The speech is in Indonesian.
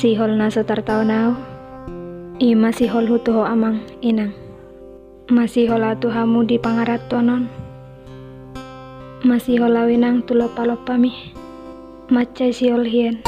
Sihol na sotartao nao, I masihol hutuho amang inang. Masihol atu hamu di pangarat tonon. Masihol awinang tulopalopami. Macai sihol hien.